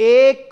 1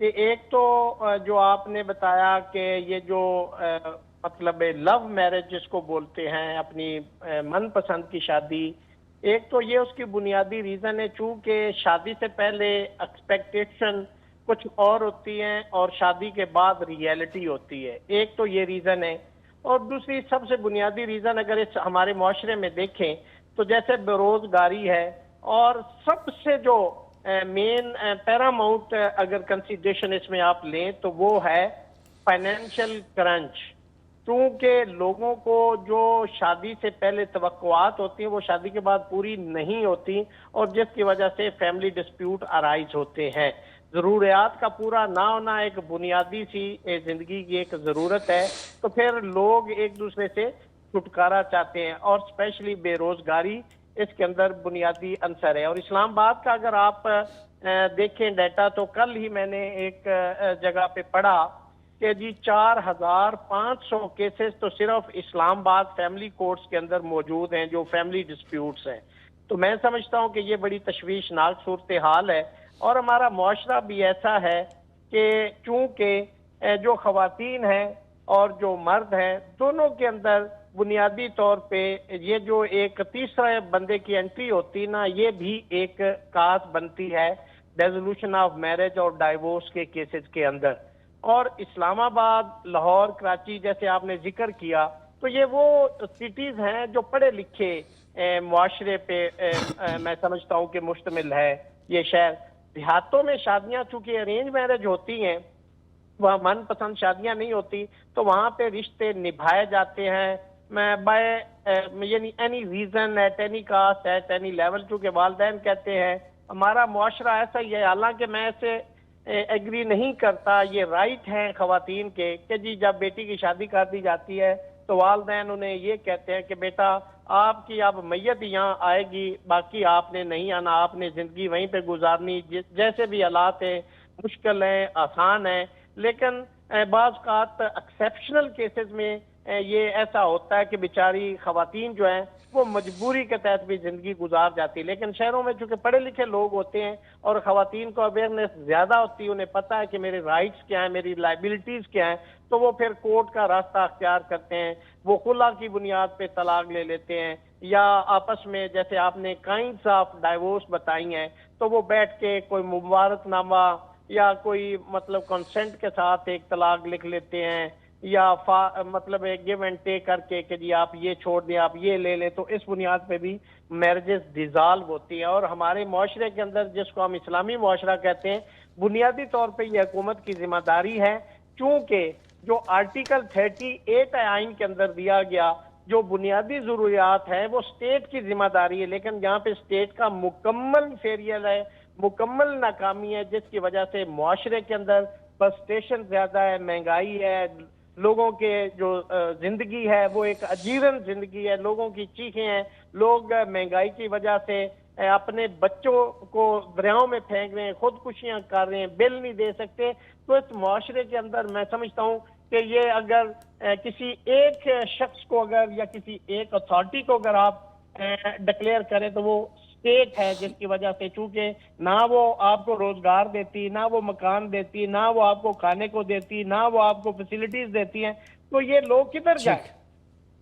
کہ ایک تو جو آپ نے بتایا کہ یہ جو مطلب لو میرج جس کو بولتے ہیں، اپنی من پسند کی شادی، ایک تو یہ اس کی بنیادی ریزن ہے چونکہ شادی سے پہلے ایکسپیکٹیشن کچھ اور ہوتی ہیں اور شادی کے بعد ریئلٹی ہوتی ہے، ایک تو یہ ریزن ہے۔ اور دوسری سب سے بنیادی ریزن اگر اس ہمارے معاشرے میں دیکھیں تو جیسے بے روزگاری ہے، اور سب سے جو مین پیراماؤنٹ اگر کنسیڈریشن اس میں آپ لیں تو وہ ہے فائنینشیل کرنچ، کیونکہ لوگوں کو جو شادی سے پہلے توقعات ہوتی ہیں وہ شادی کے بعد پوری نہیں ہوتی، اور جس کی وجہ سے فیملی ڈسپیوٹ ارائز ہوتے ہیں۔ ضروریات کا پورا نہ ہونا ایک بنیادی سی زندگی کی ایک ضرورت ہے، تو پھر لوگ ایک دوسرے سے چھٹکارا چاہتے ہیں، اور اسپیشلی بے روزگاری اس کے اندر بنیادی عنصر ہے۔ اور اسلام آباد کا اگر آپ دیکھیں ڈیٹا، تو کل ہی میں نے ایک جگہ پہ پڑھا کہ جی 4500 کیسز تو صرف اسلام آباد فیملی کورٹس کے اندر موجود ہیں جو فیملی ڈسپیوٹس ہیں۔ تو میں سمجھتا ہوں کہ یہ بڑی تشویشناک صورتحال ہے، اور ہمارا معاشرہ بھی ایسا ہے کہ چونکہ جو خواتین ہیں اور جو مرد ہیں دونوں کے اندر بنیادی طور پہ یہ جو ایک تیسرے بندے کی انٹری ہوتی نا، یہ بھی ایک کاز بنتی ہے ریزولوشن آف میرج اور ڈائیورس کے کیسز کے اندر۔ اور اسلام آباد، لاہور، کراچی جیسے آپ نے ذکر کیا، تو یہ وہ سٹیز ہیں جو پڑھے لکھے معاشرے پہ میں سمجھتا ہوں کہ مشتمل ہے یہ شہر۔ دیہاتوں میں شادیاں چونکہ ارینج میرج ہوتی ہیں، وہاں من پسند شادیاں نہیں ہوتی، تو وہاں پہ رشتے نبھائے جاتے ہیں بائی یعنی any reason, at any cost, at any level, چونکہ والدین کہتے ہیں۔ ہمارا معاشرہ ایسا ہی ہے، حالانکہ میں اسے ایگری نہیں کرتا، یہ رائٹ ہیں خواتین کے کہ جی جب بیٹی کی شادی کر دی جاتی ہے تو والدین انہیں یہ کہتے ہیں کہ بیٹا آپ کی اب میت یہاں آئے گی، باقی آپ نے نہیں آنا، آپ نے زندگی وہیں پہ گزارنی، جیسے بھی حالات ہیں، مشکل ہیں، آسان ہیں۔ لیکن بعض اوقات ایکسیپشنل کیسز میں یہ ایسا ہوتا ہے کہ بیچاری خواتین جو ہیں وہ مجبوری کے تحت بھی زندگی گزار جاتی ہے۔ لیکن شہروں میں چونکہ پڑھے لکھے لوگ ہوتے ہیں اور خواتین کو اویئرنیس زیادہ ہوتی ہے، انہیں پتہ ہے کہ میرے رائٹس کیا ہیں، میری لائبلٹیز کیا ہیں، تو وہ پھر کورٹ کا راستہ اختیار کرتے ہیں، وہ خلا کی بنیاد پہ طلاق لے لیتے ہیں، یا آپس میں جیسے آپ نے کائنڈز آف ڈائیورس بتائی ہیں تو وہ بیٹھ کے کوئی مبارک نامہ یا کوئی مطلب کنسنٹ کے ساتھ ایک طلاق لکھ لیتے ہیں، یا مطلب ایک گیو اینڈ ٹیک کر کے کہ جی آپ یہ چھوڑ دیں، آپ یہ لے لیں، تو اس بنیاد پہ بھی میرجز ڈیزالو ہوتی ہیں۔ اور ہمارے معاشرے کے اندر جس کو ہم اسلامی معاشرہ کہتے ہیں، بنیادی طور پہ یہ حکومت کی ذمہ داری ہے، چونکہ جو آرٹیکل 38 آئین کے اندر دیا گیا جو بنیادی ضروریات ہیں وہ اسٹیٹ کی ذمہ داری ہے، لیکن یہاں پہ اسٹیٹ کا مکمل فیریل ہے، مکمل ناکامی ہے، جس کی وجہ سے معاشرے کے اندر فرسٹریشن زیادہ ہے، مہنگائی ہے، لوگوں کے جو زندگی ہے وہ ایک اجیرن زندگی ہے، لوگوں کی چیخیں ہیں، لوگ مہنگائی کی وجہ سے اپنے بچوں کو دریاؤں میں پھینک رہے ہیں، خودکشیاں کر رہے ہیں، بل نہیں دے سکتے۔ تو اس معاشرے کے اندر میں سمجھتا ہوں کہ یہ اگر کسی ایک شخص کو اگر یا کسی ایک اتھارٹی کو اگر آپ ڈکلیئر کریں تو وہ اسٹیٹ ہے، جس کی وجہ سے چونکہ نہ وہ آپ کو روزگار دیتی، نہ وہ مکان دیتی، نہ وہ آپ کو کھانے کو دیتی، نہ وہ آپ کو فیسلٹیز دیتی ہیں، تو یہ لوگ کدھر جائیں؟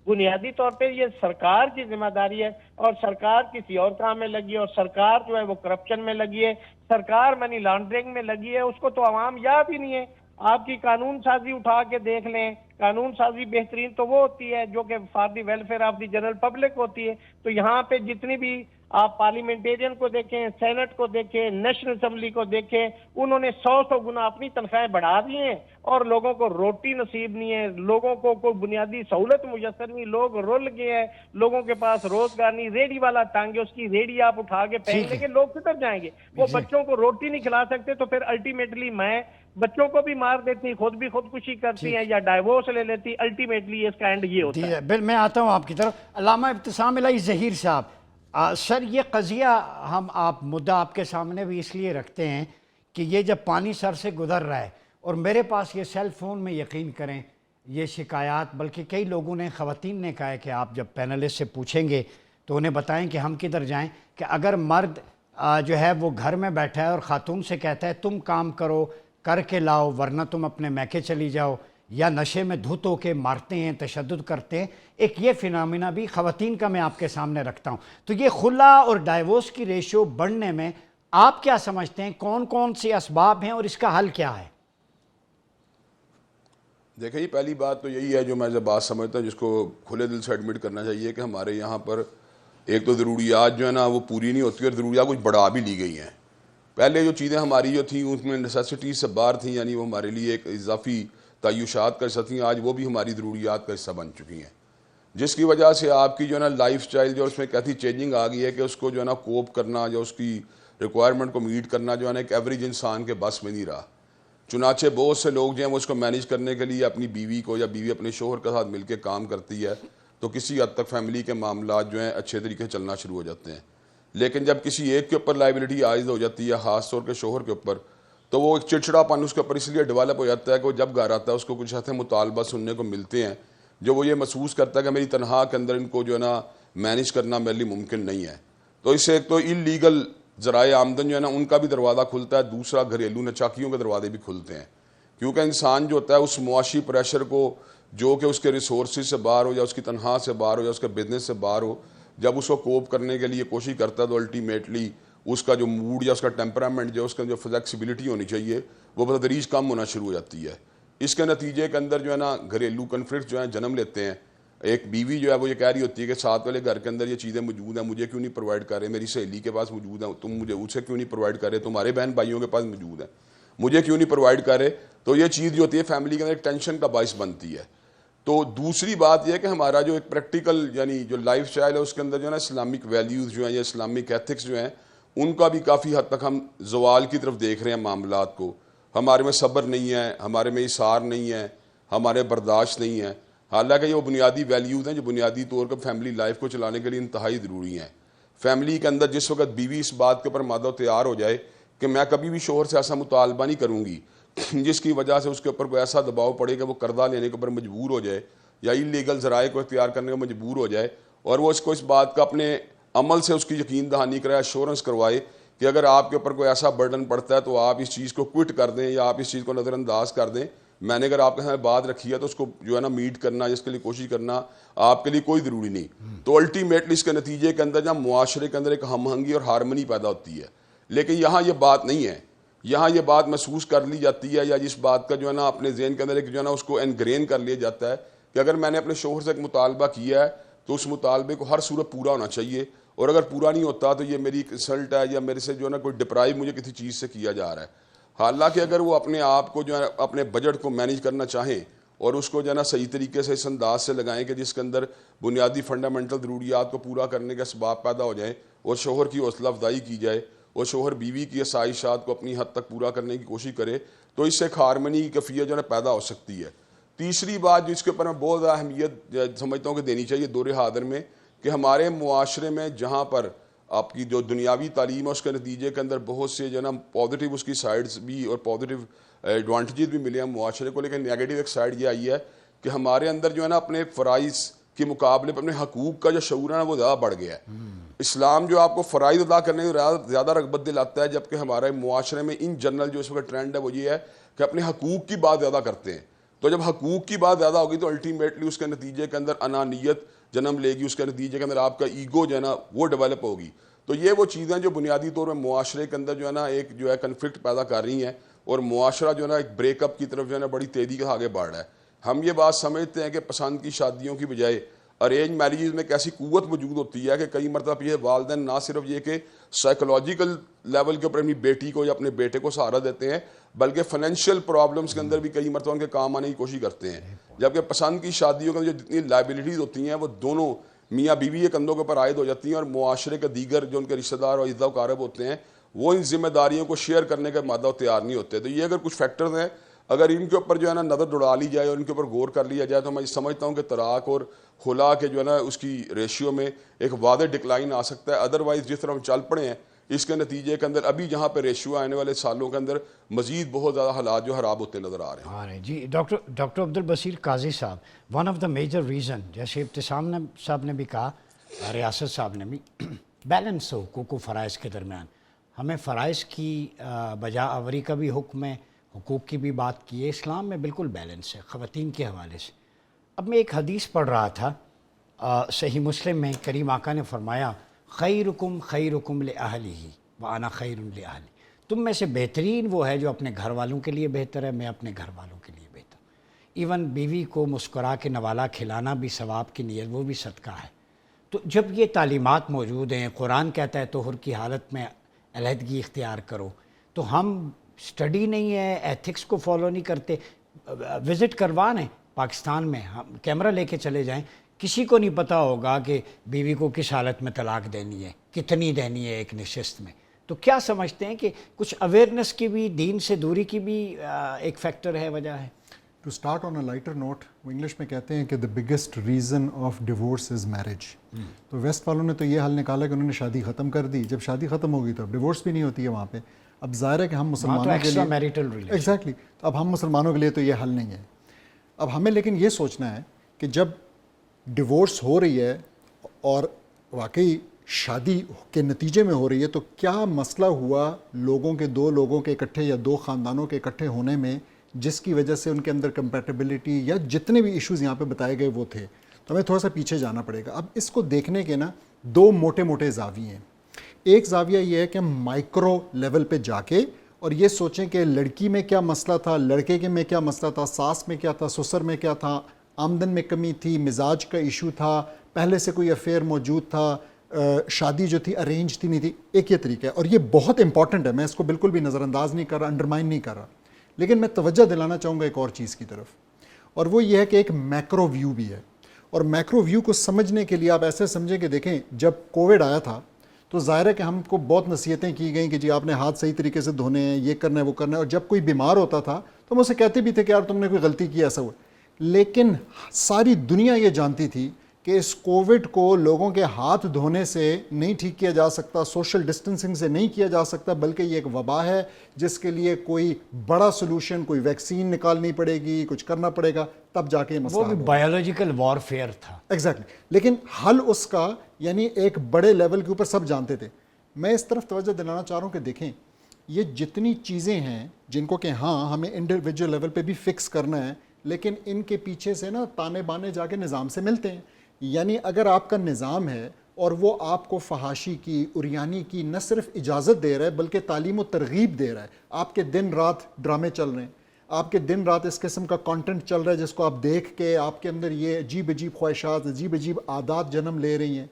بنیادی طور پہ یہ سرکار کی ذمہ داری ہے، اور سرکار کسی اور کام میں لگی ہے، اور سرکار جو ہے وہ کرپشن میں لگی ہے، سرکار منی لانڈرنگ میں لگی ہے، اس کو تو عوام یاد ہی نہیں ہے۔ آپ کی قانون سازی اٹھا کے دیکھ لیں، قانون سازی بہترین تو وہ ہوتی ہے جو کہ for the welfare of the general public ہوتی ہے۔ تو یہاں پہ جتنی بھی آپ پارلیمنٹیرین کو دیکھیں، سینٹ کو دیکھیں، نیشنل اسمبلی کو دیکھیں، انہوں نے 100 گنا اپنی تنخواہیں بڑھا دی ہیں، اور لوگوں کو روٹی نصیب نہیں ہے، لوگوں کو کوئی بنیادی سہولت میسر نہیں، لوگ رل گئے ہیں، لوگوں کے پاس روزگار نہیں، ریڑھی والا ٹانگے اس کی ریڑھی آپ اٹھا کے پھینک لیں گے، لوگ کدھر جائیں گے؟ وہ بچوں کو روٹی نہیں کھلا سکتے تو پھر الٹیمیٹلی میں بچوں کو بھی مار دیتی، خود بھی خودکشی کرتی ہیں یا ڈائیورس لے لیتی، الٹیمیٹلی اس کا اینڈ یہ ہوتا ہے۔ میں آتا ہوں آپ کی طرف۔ علامہ ابتسام الہی ظہیر صاحب، سر یہ قضیہ آپ مدعا آپ کے سامنے بھی اس لیے رکھتے ہیں کہ یہ جب پانی سر سے گزر رہا ہے، اور میرے پاس یہ سیل فون میں یقین کریں یہ شکایات، بلکہ کئی لوگوں نے، خواتین نے کہا ہے کہ آپ جب پینلسٹ سے پوچھیں گے تو انہیں بتائیں کہ ہم کدھر جائیں، کہ اگر مرد جو ہے وہ گھر میں بیٹھا ہے اور خاتون سے کہتا ہے تم کام کرو، کر کے لاؤ ورنہ تم اپنے میکے چلی جاؤ، یا نشے میں دھت ہو کے مارتے ہیں، تشدد کرتے ہیں، ایک یہ فینامنا بھی خواتین کا میں آپ کے سامنے رکھتا ہوں. تو یہ خلا اور ڈائیورس کی ریشو بڑھنے میں آپ کیا سمجھتے ہیں، کون کون سے اسباب ہیں اور اس کا حل کیا ہے؟ دیکھیں یہ پہلی بات تو یہی ہے جو میں جب بات سمجھتا ہوں جس کو کھلے دل سے ایڈمٹ کرنا چاہیے کہ ہمارے یہاں پر ایک تو ضروریات جو ہے نا وہ پوری نہیں ہوتی اور ضروریات کچھ بڑھا بھی لی گئی ہیں. پہلے جو چیزیں ہماری جو تھیں اس میں نیسیسٹی سے باہر تھیں، یعنی وہ ہمارے لیے ایک اضافی تعیشات کا حصہ تھیں، آج وہ بھی ہماری ضروریات کا حصہ بن چکی ہیں، جس کی وجہ سے آپ کی جو ہے نا لائف سٹائل جو اس میں کیسی چینجنگ آ گئی ہے کہ اس کو جو ہے نا کوپ کرنا، جو اس کی ریکوائرمنٹ کو میٹ کرنا جو ہے نا ایک ایوریج انسان کے بس میں نہیں رہا. چنانچہ بہت سے لوگ جو ہیں وہ اس کو مینیج کرنے کے لیے اپنی بیوی کو یا بیوی اپنے شوہر کے ساتھ مل کے کام کرتی ہے، تو کسی حد تک فیملی کے معاملات جو ہیں اچھے طریقے سے چلنا شروع ہو جاتے ہیں. لیکن جب کسی ایک کے اوپر لائبلٹی عائد ہو جاتی ہے، خاص طور کے شوہر کے اوپر، تو وہ ایک چڑچڑا پن اس کے اوپر اس لیے ڈیولپ ہو جاتا ہے کہ وہ جب گھر آتا ہے اس کو کچھ ایسے مطالبہ سننے کو ملتے ہیں جو وہ یہ محسوس کرتا ہے کہ میری تنہا کے اندر ان کو جو ہے نا مینیج کرنا میرے لیے ممکن نہیں ہے. تو اس سے ایک تو انلیگل ذرائع آمدن جو ہے نا ان کا بھی دروازہ کھلتا ہے، دوسرا گھریلو نچاکیوں کے دروازے بھی کھلتے ہیں، کیونکہ انسان جو ہوتا ہے اس معاشی پریشر کو جو کہ اس کے ریسورسز سے باہر ہو یا اس کی تنخواہ سے باہر ہو یا اس کے بزنس سے باہر ہو، جب اس کو کوپ کرنے کے لیے کوشش کرتا ہے تو الٹیمیٹلی اس کا جو موڈ یا اس کا ٹیمپرامنٹ جو اس کا جو فلیکسیبلٹی ہونی چاہیے وہ بتدریج کم ہونا شروع ہو جاتی ہے. اس کے نتیجے کے اندر جو ہے نا گھریلو کنفلکٹ جو ہیں جنم لیتے ہیں. ایک بیوی جو ہے وہ یہ کہہ رہی ہوتی ہے کہ ساتھ والے گھر کے اندر یہ چیزیں موجود ہیں، مجھے کیوں نہیں پرووائڈ کر رہے، میری سہیلی کے پاس موجود ہیں، تم مجھے اسے کیوں نہیں پرووائڈ کر رہے، تمہارے بہن بھائیوں کے پاس موجود ہیں، مجھے کیوں نہیں پرووائڈ کر رہے. تو یہ چیز جو ہوتی ہے فیملی کے اندر ایک ٹینشن کا باعث بنتی ہے. تو دوسری بات یہ ہے کہ ہمارا جو ایک پریکٹیکل یعنی جو لائف سٹائل ہے اس کے اندر جو ہے نا اسلامک ویلیوز جو ہیں یا اسلامک ایتھکس جو ہیں ان کا بھی کافی حد تک ہم زوال کی طرف دیکھ رہے ہیں معاملات کو. ہمارے میں صبر نہیں ہے، ہمارے میں اصرار نہیں ہے، ہمارے برداشت نہیں ہے، حالانکہ یہ وہ بنیادی ویلیوز ہیں جو بنیادی طور پر فیملی لائف کو چلانے کے لیے انتہائی ضروری ہیں. فیملی کے اندر جس وقت بیوی اس بات کے اوپر مادہ تیار ہو جائے کہ میں کبھی بھی شوہر سے ایسا مطالبہ نہیں کروں گی جس کی وجہ سے اس کے اوپر کوئی ایسا دباؤ پڑے کہ وہ قرضہ لینے کے اوپر مجبور ہو جائے یا انلیگل ذرائع کو اختیار کرنے کو مجبور ہو جائے، اور وہ اس کو اس بات کا اپنے عمل سے اس کی یقین دہانی کرائے، ایشورنس کروائے کہ اگر آپ کے اوپر کوئی ایسا برڈن پڑتا ہے تو آپ اس چیز کو کوئٹ کر دیں یا آپ اس چیز کو نظر انداز کر دیں. میں نے اگر آپ کے ساتھ بات رکھی ہے تو اس کو جو ہے نا میٹ کرنا، جس کے لیے کوشش کرنا آپ کے لیے کوئی ضروری نہیں. تو الٹیمیٹلی اس کے نتیجے کے اندر جب معاشرے کے اندر ایک ہم آہنگی اور ہارمنی پیدا ہوتی ہے. لیکن یہاں یہ بات نہیں ہے، یہاں یہ بات محسوس کر لی جاتی ہے یا جس بات کا جو ہے نا اپنے ذہن کے اندر ایک جو ہے نا اس کو انگرین کر لیا جاتا ہے کہ اگر میں نے اپنے شوہر سے ایک مطالبہ کیا ہے تو اس مطالبے کو ہر صورت پورا ہونا چاہیے، اور اگر پورا نہیں ہوتا تو یہ میری ایک انسلٹ ہے یا میرے سے جو ہے نا کوئی ڈپرائیو مجھے کسی چیز سے کیا جا رہا ہے. حالانکہ اگر وہ اپنے آپ کو جو ہے اپنے بجٹ کو مینیج کرنا چاہیں اور اس کو جو ہے نا صحیح طریقے سے اس انداز سے لگائیں کہ جس کے اندر بنیادی فنڈامنٹل ضروریات کو پورا کرنے کے اسباب پیدا ہو جائیں اور شوہر کی حوصلہ افزائی کی جائے اور شوہر بیوی کی آسائشات کو اپنی حد تک پورا کرنے کی کوشش کرے، تو اس سے ایک ہارمنی کی کیفیت جو ہے پیدا ہو سکتی ہے. تیسری بات جس کے اوپر میں بہت زیادہ اہمیت سمجھتا ہوں کہ دینی چاہیے دور حاضر میں، کہ ہمارے معاشرے میں جہاں پر آپ کی جو دنیاوی تعلیم ہے اس کے نتیجے کے اندر بہت سے جو ہے نا پازیٹیو اس کی سائڈز بھی اور پازیٹیو ایڈوانٹیجز بھی ملے ہیں معاشرے کو، لیکن نیگیٹو ایک سائڈ یہ آئی ہے کہ ہمارے اندر جو ہے نا اپنے فرائض کے مقابلے پر اپنے حقوق کا جو شعور ہے نا وہ زیادہ بڑھ گیا ہے. اسلام جو آپ کو فرائض ادا کرنے میں زیادہ رغبت دلاتا ہے، جبکہ ہمارے معاشرے میں ان جنرل جو اس وقت ٹرینڈ ہے وہ یہ ہے کہ اپنے حقوق کی بات زیادہ کرتے ہیں. تو جب حقوق کی بات زیادہ ہوگی تو الٹیمیٹلی اس کے نتیجے کے اندر انانیت جنم لے گی، اس کے نتیجے کے اندر آپ کا ایگو جو ہے نا وہ ڈیولپ ہوگی. تو یہ وہ چیزیں جو بنیادی طور پر معاشرے کے اندر جو ہے نا ایک جو ہے کنفلکٹ پیدا کر رہی ہیں اور معاشرہ جو ہے نا ایک بریک اپ کی طرف جو ہے نا بڑی تیزی کے آگے بڑھ رہا ہے. ہم یہ بات سمجھتے ہیں کہ پسند کی شادیوں کی بجائے ارینج میریجز میں ایک ایسی قوت موجود ہوتی ہے کہ کئی مرتبہ یہ والدین نہ صرف یہ کہ سائیکولوجیکل لیول کے اوپر اپنی بیٹی کو یا اپنے بیٹے کو سہارا دیتے ہیں بلکہ فائنینشیل پرابلمس کے اندر بھی کئی مرتبہ ان کے کام آنے کی کوشش کرتے ہیں. جبکہ پسند کی شادیوں کے جو جتنی لائبلٹیز ہوتی ہیں وہ دونوں میاں بیوی کے کندھوں کے اوپر عائد ہو جاتی ہیں، اور معاشرے کے دیگر جو ان کے رشتہ دار اور اعزا و اقارب ہوتے ہیں وہ ان ذمہ داریوں کو شیئر کرنے کا مادہ تیار نہیں ہوتے. تو یہ اگر کچھ فیکٹرز ہیں اگر ان کے اوپر جو ہے نا نظر دوڑا لی جائے اور ان کے اوپر غور کر لیا جائے تو میں سمجھتا ہوں کہ طلاق اور خلا کے جو ہے نا اس کی ریشیو میں ایک واضح ڈکلائن آ سکتا ہے. ادروائز جس طرح ہم چل پڑے ہیں اس کے نتیجے کے اندر ابھی جہاں پہ ریشیو آنے والے سالوں کے اندر مزید بہت زیادہ حالات جو خراب ہوتے نظر آ رہے ہیں. جی ڈاکٹر عبدالبصیر قاضی صاحب، one of the major reason جیسے ابتسام صاحب نے بھی کہا، ریاست صاحب نے بھی، بیلنس ہو حقوق و فرائض کے درمیان. ہمیں فرائض کی بجا آوری کا بھی حکم ہے، حقوق کی بھی بات کی ہے. اسلام میں بالکل بیلنس ہے خواتین کے حوالے سے. اب میں ایک حدیث پڑھ رہا تھا صحیح مسلم میں، کریم آقا نے فرمایا خیرکم خیرکم لأہلہ وانا خیر لأہلی. تم میں سے بہترین وہ ہے جو اپنے گھر والوں کے لیے بہتر ہے، میں اپنے گھر والوں کے لیے بہتر. ایون بیوی کو مسکرا کے نوالا کھلانا بھی ثواب کی نیت، وہ بھی صدقہ ہے. تو جب یہ تعلیمات موجود ہیں، قرآن کہتا ہے طہر کی حالت میں علیحدگی اختیار کرو، تو ہم اسٹڈی نہیں ہے، ایتھکس کو فالو نہیں کرتے. وزٹ کروان ہے پاکستان میں، ہم کیمرہ لے کے چلے جائیں، کسی کو نہیں پتہ ہوگا کہ بیوی کو کس حالت میں طلاق دینی ہے، کتنی دینی ہے ایک نشست میں. تو کیا سمجھتے ہیں کہ کچھ اویئرنیس کی بھی، دین سے دوری کی بھی ایک فیکٹر ہے، وجہ ہے؟ To start on a lighter note, وہ انگلش میں کہتے ہیں کہ the biggest reason of divorce is marriage. تو ویسٹ والوں نے تو یہ حل نکالا کہ انہوں نے شادی ختم کر دی. جب شادی ختم ہو گئی تو اب ڈیورس بھی نہیں ہوتی ہے وہاں پہ. اب ظاہر ہے کہ ہم مسلمانوں کے لیے ایگزیکٹلی، تو اب ہم مسلمانوں کے لیے تو یہ حل نہیں ہے. اب ہمیں لیکن یہ سوچنا ہے کہ جب ڈیورس ہو رہی ہے اور واقعی شادی کے نتیجے میں ہو رہی ہے، تو کیا مسئلہ ہوا لوگوں کے، دو لوگوں کے اکٹھے یا دو خاندانوں کے اکٹھے ہونے میں، جس کی وجہ سے ان کے اندر کمپیٹیبلٹی یا جتنے بھی ایشوز یہاں پہ بتائے گئے وہ تھے. تو ہمیں تھوڑا سا پیچھے جانا پڑے گا. اب اس کو دیکھنے کے نا دو موٹے موٹے زاویے ہیں. ایک زاویہ یہ ہے کہ ہم مائکرو لیول پہ جا کے اور یہ سوچیں کہ لڑکی میں کیا مسئلہ تھا، لڑکے کے میں کیا مسئلہ تھا، ساس میں کیا تھا، سسر میں کیا تھا، آمدن میں کمی تھی، مزاج کا ایشو تھا، پہلے سے کوئی افیئر موجود تھا، شادی جو تھی ارینج تھی نہیں تھی. ایک یہ طریقہ ہے اور یہ بہت امپورٹنٹ ہے، میں اس کو بالکل بھی نظر انداز نہیں کر رہا، انڈرمائن نہیں کر رہا. لیکن میں توجہ دلانا چاہوں گا ایک اور چیز کی طرف، اور وہ یہ ہے کہ ایک میکرو ویو بھی ہے. اور میکرو ویو کو سمجھنے کے لیے آپ ایسے سمجھیں کہ دیکھیں جب کووڈ آیا تھا تو ظاہر ہے کہ ہم کو بہت نصیحتیں کی گئیں کہ جی آپ نے ہاتھ صحیح طریقے سے دھونے ہیں، یہ کرنا ہے وہ کرنا ہے. اور جب کوئی بیمار ہوتا تھا تو ہم اسے کہتے بھی تھے کہ یار تم نے کوئی غلطی کی، ایسا ہوا. لیکن ساری دنیا یہ جانتی تھی کہ اس کووڈ کو لوگوں کے ہاتھ دھونے سے نہیں ٹھیک کیا جا سکتا، سوشل ڈسٹنسنگ سے نہیں کیا جا سکتا، بلکہ یہ ایک وبا ہے جس کے لیے کوئی بڑا سولوشن، کوئی ویکسین نکالنی پڑے گی، کچھ کرنا پڑے گا، تب جا کے یہ مسئلہ وہ بھی بایولوجیکل وارفیئر تھا. ایگزیکٹلی. لیکن حل اس کا یعنی ایک بڑے لیول کے اوپر سب جانتے تھے. میں اس طرف توجہ دلانا چاہ رہا ہوں کہ دیکھیں یہ جتنی چیزیں ہیں جن کو کہ ہاں ہمیں انڈیویجول لیول پہ بھی فکس کرنا ہے، لیکن ان کے پیچھے سے نا تانے بانے جا کے نظام سے ملتے ہیں. یعنی اگر آپ کا نظام ہے اور وہ آپ کو فحاشی کی، عریانی کی نہ صرف اجازت دے رہا ہے بلکہ تعلیم و ترغیب دے رہا ہے، آپ کے دن رات ڈرامے چل رہے ہیں، آپ کے دن رات اس قسم کا کانٹینٹ چل رہا ہے جس کو آپ دیکھ کے آپ کے اندر یہ عجیب عجیب خواہشات، عجیب عجیب عادات جنم لے رہی ہیں.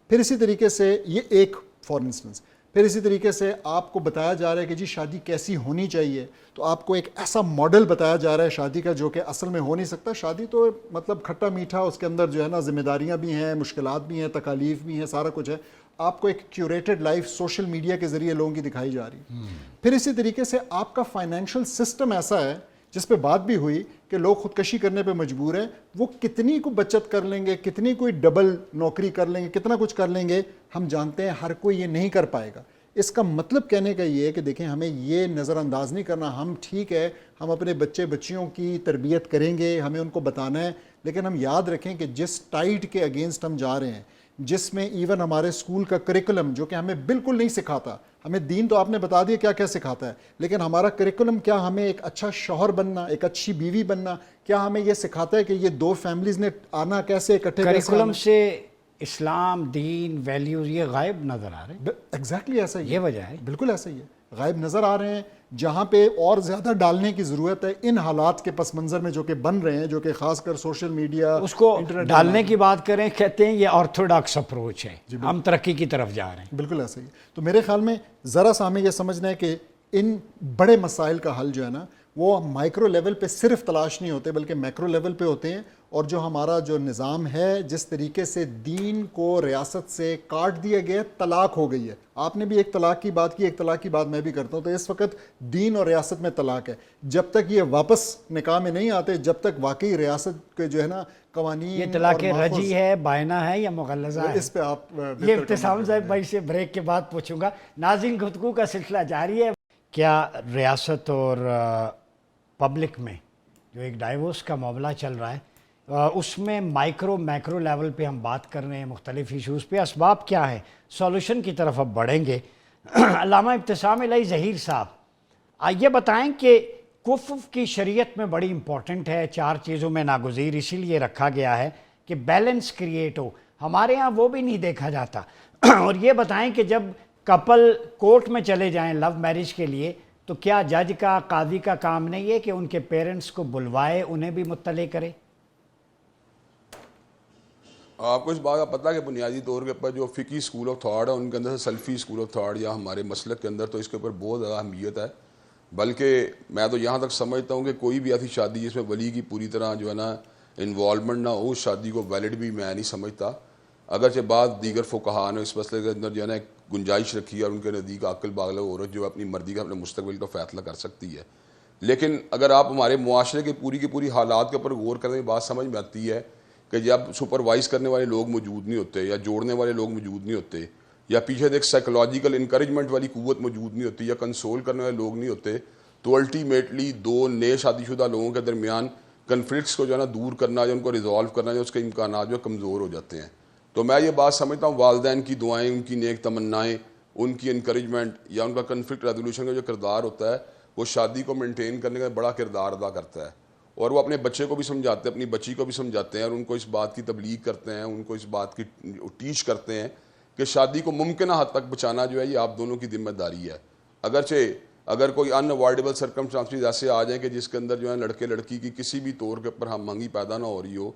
پھر اسی طریقے سے یہ ایک فار انسٹنس، پھر اسی طریقے سے آپ کو بتایا جا رہا ہے کہ جی شادی کیسی ہونی چاہیے، تو آپ کو ایک ایسا ماڈل بتایا جا رہا ہے شادی کا جو کہ اصل میں ہو نہیں سکتا. شادی تو مطلب کھٹا میٹھا، اس کے اندر جو ہے نا ذمہ داریاں بھی ہیں، مشکلات بھی ہیں، تکالیف بھی ہیں، سارا کچھ ہے. آپ کو ایک کیوریٹڈ لائف سوشل میڈیا کے ذریعے لوگوں کی دکھائی جا رہی ہے. پھر اسی طریقے سے آپ کا فائنینشیل سسٹم ایسا ہے جس پہ بات بھی ہوئی کہ لوگ خودکشی کرنے پہ مجبور ہیں. وہ کتنی کو بچت کر لیں گے، کتنی کوئی ڈبل نوکری کر لیں گے، کتنا کچھ کر لیں گے، ہم جانتے ہیں ہر کوئی یہ نہیں کر پائے گا. اس کا مطلب کہنے کا یہ ہے کہ دیکھیں ہمیں یہ نظر انداز نہیں کرنا. ہم ٹھیک ہے، ہم اپنے بچے بچیوں کی تربیت کریں گے، ہمیں ان کو بتانا ہے، لیکن ہم یاد رکھیں کہ جس ٹائٹ کے اگینسٹ ہم جا رہے ہیں، جس میں ایون ہمارے اسکول کا کریکولم جو کہ ہمیں بالکل نہیں سکھاتا، ہمیں دین تو آپ نے بتا دیا کیا کیا سکھاتا ہے، لیکن ہمارا کریکولم کیا ہمیں ایک اچھا شوہر بننا، ایک اچھی بیوی بننا، کیا ہمیں یہ سکھاتا ہے کہ یہ دو فیملیز نے آنا کیسے، اکٹھے کریکولم سے اسلام، دین، ویلیوز یہ غائب نظر آ رہے ہیں. ایگزیکٹلی ایسا ہی یہ وجہ ہے، بالکل ایسا ہی ہے، غائب نظر آ رہے ہیں. جہاں پہ اور زیادہ ڈالنے کی ضرورت ہے ان حالات کے پس منظر میں جو کہ بن رہے ہیں، جو کہ خاص کر سوشل میڈیا اس کو ڈالنے کی بات کریں، کہتے ہیں یہ آرتھوڈاکس اپروچ ہے، ہم ترقی کی طرف جا رہے ہیں. بالکل ایسا ہی. تو میرے خیال میں ذرا سا ہمیں یہ سمجھنا ہے کہ ان بڑے مسائل کا حل جو ہے نا وہ مائکرو لیول پہ صرف تلاش نہیں ہوتے بلکہ میکرو لیول پہ ہوتے ہیں. اور جو ہمارا جو نظام ہے، جس طریقے سے دین کو ریاست سے کاٹ دیا گیا، طلاق ہو گئی ہے. آپ نے بھی ایک طلاق کی بات کی، ایک طلاق کی بات میں بھی کرتا ہوں. تو اس وقت دین اور ریاست میں طلاق ہے. جب تک یہ واپس نکاح میں نہیں آتے، جب تک واقعی ریاست کے جو ہے نا قوانین، یہ طلاق رجی ہے، بائنہ ہے یا مغلظہ ہے، اس پہ آپ یہ ابتسام صاحب بھائی سے بریک کے بعد پوچھوں گا. ناظرین، گفتگو کا سلسلہ جاری ہے. کیا ریاست اور پبلک میں جو ایک ڈائیورس کا معاملہ چل رہا ہے اس میں مائکرو میکرو لیول پہ ہم بات کر رہے ہیں مختلف ایشوز پہ، اسباب کیا ہے، سولوشن کی طرف اب بڑھیں گے. علامہ ابتسام الہی ظہیر صاحب، یہ بتائیں کہ کفف کی شریعت میں بڑی امپورٹنٹ ہے، 4 چیزوں میں ناگزیر اسی لیے رکھا گیا ہے کہ بیلنس کریٹ ہو. ہمارے ہاں وہ بھی نہیں دیکھا جاتا. اور یہ بتائیں کہ جب کپل کورٹ میں چلے جائیں لو میرج کے لیے تو کیا جج کا، قاضی کا کام نہیں ہے کہ ان کے پیرنٹس کو بلوائے، انہیں بھی مطلع کرے؟ آپ کو اس بات کا پتہ ہے کہ بنیادی طور کے اوپر جو فقی اسکول آف تھاٹ ہے ان کے اندر سے سلفی اسکول آف تھاٹ یا ہمارے مسلک کے اندر تو اس کے اوپر بہت زیادہ اہمیت ہے. بلکہ میں تو یہاں تک سمجھتا ہوں کہ کوئی بھی ایسی شادی جس میں ولی کی پوری طرح جو ہے نا انوالومنٹ نہ ہو، اس شادی کو ویلڈ بھی میں نہیں سمجھتا. اگرچہ بعض دیگر فقہا نے اس مسئلے کے اندر جو ہے نا ایک گنجائش رکھی ہے اور ان کے نزدیک عاقل بالغ عورت جو اپنی مرضی کا اپنے مستقبل کا فیصلہ کر سکتی ہے. لیکن اگر آپ ہمارے معاشرے کے پوری حالات کے اوپر غور کرنے کی بات سمجھ میں آتی ہے کہ جب سپروائز کرنے والے لوگ موجود نہیں ہوتے یا جوڑنے والے لوگ موجود نہیں ہوتے یا پیچھے ایک سائیکولوجیکل انکریجمنٹ والی قوت موجود نہیں ہوتی یا کنسول کرنے والے لوگ نہیں ہوتے تو الٹیمیٹلی 2 نئے شادی شدہ لوگوں کے درمیان کنفلکٹس کو جو ہے نا دور کرنا یا ان کو ریزالو کرنا جو اس کے امکانات جو کمزور ہو جاتے ہیں. تو میں یہ بات سمجھتا ہوں والدین کی دعائیں، ان کی نیک تمنائیں، ان کی انکریجمنٹ یا ان کا کنفلکٹ ریزولوشن کا جو کردار ہوتا ہے وہ شادی کو مینٹین کرنے کا بڑا کردار ادا کرتا ہے. اور وہ اپنے بچے کو بھی سمجھاتے ہیں، اپنی بچی کو بھی سمجھاتے ہیں اور ان کو اس بات کی تبلیغ کرتے ہیں، ان کو اس بات کی ٹیچ کرتے ہیں کہ شادی کو ممکنہ حد تک بچانا جو ہے یہ آپ دونوں کی ذمہ داری ہے. اگر کوئی ان اوائڈیبل سرکمسٹانسز ایسے آ جائیں کہ جس کے اندر جو ہے لڑکے لڑکی کی کسی بھی طور کے اوپر ہم منگی پیدا نہ ہو رہی ہو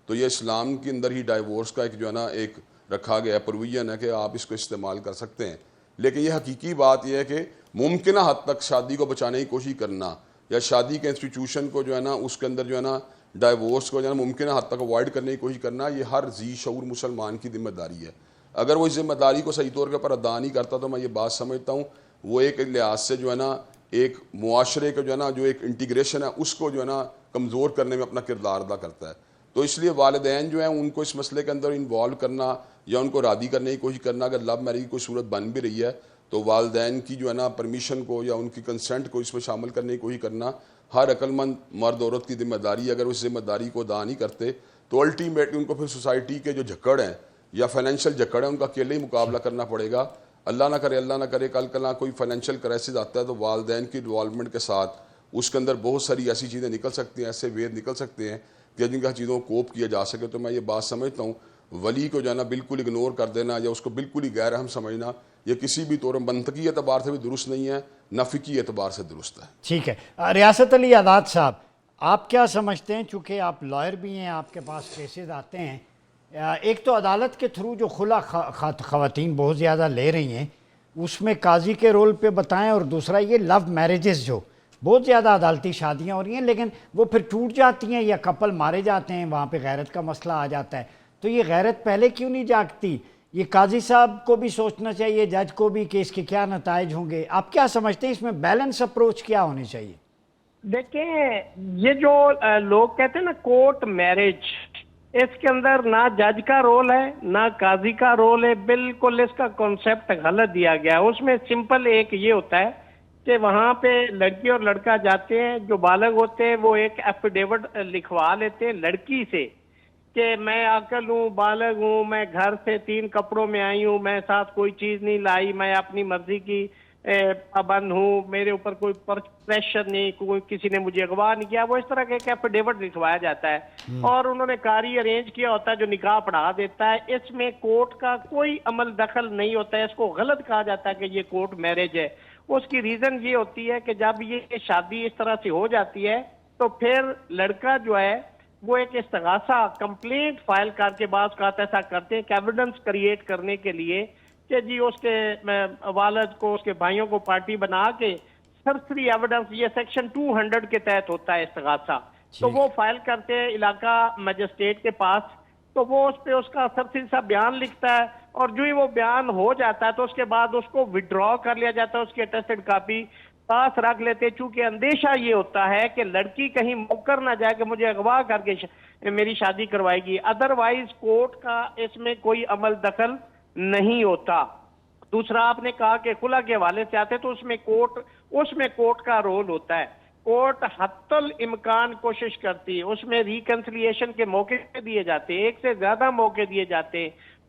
تو یہ اسلام کے اندر ہی ڈائیورس کا ایک جو ہے نا ایک رکھا گیا ہے پروویژن ہے کہ آپ اس کو استعمال کر سکتے ہیں. لیکن یہ حقیقی بات یہ ہے کہ ممکنہ حد تک شادی کو بچانے کی کوشش کرنا یا شادی کے انسٹیٹیوشن کو جو ہے نا اس کے اندر جو ہے نا ڈائیورس کو جو ہے نا ممکنہ حد تک اوائڈ کرنے کی کوشش کرنا یہ ہر ذی شعور مسلمان کی ذمہ داری ہے. اگر وہ اس ذمہ داری کو صحیح طور کے اوپر ادا نہیں کرتا تو میں یہ بات سمجھتا ہوں وہ ایک لحاظ سے جو ہے نا ایک معاشرے کا جو ہے نا جو ایک انٹیگریشن ہے اس کو جو ہے نا کمزور کرنے میں اپنا کردار ادا کرتا ہے. تو اس لیے والدین جو ہیں ان کو اس مسئلے کے اندر انوالو کرنا یا ان کو راضی کرنے کی کوشش کرنا، اگر لو میرج کی کوئی صورت بن بھی رہی ہے تو والدین کی جو ہے نا پرمیشن کو یا ان کی کنسنٹ کو اس میں شامل کرنے کی کوشش کرنا ہر عقل مند مرد عورت کی ذمہ داری ہے. اگر اس ذمہ داری کو ادا نہیں کرتے تو الٹیمیٹلی ان کو پھر سوسائٹی کے جو جھکڑ ہیں یا فائنینشیل جھکڑ ہیں ان کا اکیلے ہی مقابلہ کرنا پڑے گا. اللہ نہ کرے کل کوئی فائنینشیل کرائسس آتا ہے تو والدین کی انوالومنٹ کے ساتھ اس کے اندر بہت ساری ایسی چیزیں نکل سکتی ہیں، ایسے وید نکل سکتے ہیں کہ جن کا چیزوں کو کوپ کیا جا سکے. تو میں یہ بات سمجھتا ہوں ولی کو جو ہے نا بالکل اگنور کر دینا یا اس کو بالکل ہی غیر اہم سمجھنا یہ کسی بھی طور منطقی اعتبار سے بھی درست نہیں ہے، نہ فقہی اعتبار سے درست ہے. ٹھیک ہے. ریاست علی آزاد صاحب، آپ کیا سمجھتے ہیں؟ چونکہ آپ لائر بھی ہیں، آپ کے پاس کیسز آتے ہیں. ایک تو عدالت کے تھرو جو خلا خواتین بہت زیادہ لے رہی ہیں اس میں قاضی کے رول پہ بتائیں، اور دوسرا یہ لو میرجز جو بہت زیادہ عدالتی شادیاں ہو رہی ہیں لیکن وہ پھر ٹوٹ جاتی ہیں یا کپل مارے جاتے ہیں، وہاں پہ غیرت کا مسئلہ آ جاتا ہے. تو یہ غیرت پہلے کیوں نہیں جاگتی؟ یہ قاضی صاحب کو بھی سوچنا چاہیے، جج کو بھی، کہ اس کے کیا نتائج ہوں گے. آپ کیا سمجھتے ہیں اس میں بیلنس اپروچ کیا ہونی چاہیے؟ دیکھیں یہ جو لوگ کہتے ہیں نا کورٹ میرج، اس کے اندر نہ جج کا رول ہے نہ قاضی کا رول ہے، بالکل اس کا کانسیپٹ غلط دیا گیا. اس میں سمپل ایک یہ ہوتا ہے کہ وہاں پہ لڑکی اور لڑکا جاتے ہیں، جو بالغ ہوتے ہیں وہ ایک ایفیڈیوٹ لکھوا لیتے ہیں لڑکی سے کہ میں عاقل ہوں، بالغ ہوں، میں گھر سے 3 کپڑوں میں آئی ہوں، میں ساتھ کوئی چیز نہیں لائی، میں اپنی مرضی کی پابند ہوں، میرے اوپر کوئی پریشر نہیں، کوئی کسی نے مجھے اغوا نہیں کیا. وہ اس طرح کا ایک ایفیڈیوٹ لکھوایا جاتا ہے اور انہوں نے قاری ارینج کیا ہوتا ہے جو نکاح پڑھا دیتا ہے. اس میں کورٹ کا کوئی عمل دخل نہیں ہوتا ہے. اس کو غلط کہا جاتا ہے کہ یہ کورٹ میرج ہے. اس کی ریزن یہ ہوتی ہے کہ جب یہ شادی اس طرح سے ہو جاتی ہے تو پھر لڑکا جو ہے وہ ایک استغاثہ کمپلینٹ فائل کر کے بعض اوقات ایسا کرتے ہیں کہ ایویڈنس کریٹ کرنے کے لیے کہ جی اس کے والد کو، اس کے بھائیوں کو پارٹی بنا کے سرسری ایویڈنس، یہ سیکشن 200 کے تحت ہوتا ہے استغاثہ، تو وہ فائل کرتے ہیں علاقہ مجسٹریٹ کے پاس. تو وہ اس پہ اس کا سرسری سا بیان لکھتا ہے اور جو ہی وہ بیان ہو جاتا ہے تو اس کے بعد اس کو وڈرا کر لیا جاتا ہے، اس کی اٹیسٹڈ کاپی پاس رکھ لیتے، چونکہ اندیشہ یہ ہوتا ہے کہ لڑکی کہیں مکر نہ جائے کہ مجھے اغوا کر کے میری شادی کروائے گی. ادروائز کورٹ کا اس میں کوئی عمل دخل نہیں ہوتا. دوسرا آپ نے کہا کہ خلا کے حوالے سے آتے تو اس میں کورٹ کا رول ہوتا ہے. کورٹ حتی الامکان کوشش کرتی ہے، اس میں ریکنسلیشن کے موقع دیے جاتے ہیں، ایک سے زیادہ موقع دیے جاتے ہیں.